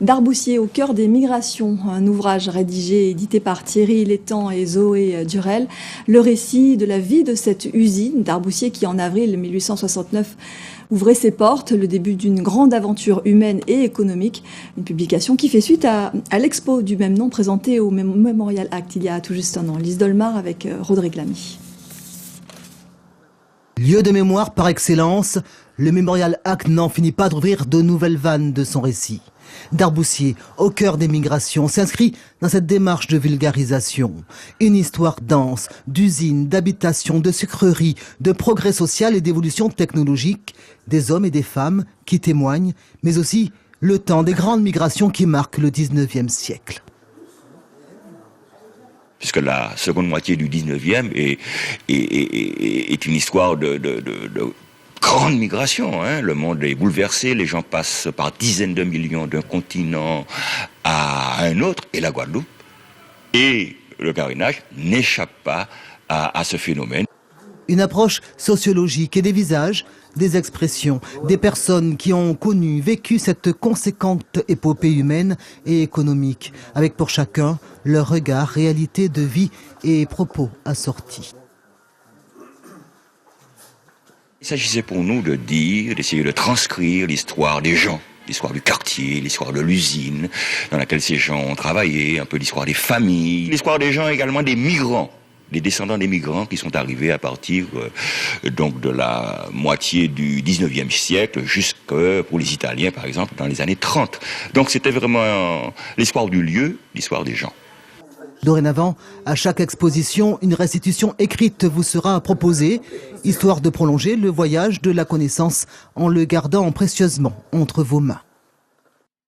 Darboussier au cœur des migrations, un ouvrage rédigé et édité par Thierry Létang et Zoé Durel. Le récit de la vie de cette usine, Darboussier, qui en avril 1869 ouvrait ses portes, le début d'une grande aventure humaine et économique. Une publication qui fait suite à l'expo du même nom présentée au Memorial Act il y a tout juste un an. Lise Dolmar avec Rodrigue Lamy. Lieu de mémoire par excellence, le Memorial Act n'en finit pas d'ouvrir de nouvelles vannes de son récit. Darboussier, au cœur des migrations, s'inscrit dans cette démarche de vulgarisation. Une histoire dense, d'usines, d'habitations, de sucreries, de progrès social et d'évolution technologique, des hommes et des femmes qui témoignent, mais aussi le temps des grandes migrations qui marquent le 19e siècle. Puisque la seconde moitié du 19e est une histoire de grande migration. Hein. Le monde est bouleversé, les gens passent par dizaines de millions d'un continent à un autre, et la Guadeloupe. Et le carénage n'échappe pas à ce phénomène. Une approche sociologique et des visages, des expressions, des personnes qui ont connu, vécu cette conséquente épopée humaine et économique, avec pour chacun leur regard, réalité de vie et propos assortis. Il s'agissait pour nous de dire, d'essayer de transcrire l'histoire des gens, l'histoire du quartier, l'histoire de l'usine dans laquelle ces gens ont travaillé, un peu l'histoire des familles, l'histoire des gens également des migrants. Les descendants des migrants qui sont arrivés à partir donc de la moitié du 19e siècle jusque pour les Italiens par exemple dans les années 30. Donc c'était vraiment l'histoire du lieu, l'histoire des gens. Dorénavant, à chaque exposition, une restitution écrite vous sera proposée, histoire de prolonger le voyage de la connaissance en le gardant précieusement entre vos mains.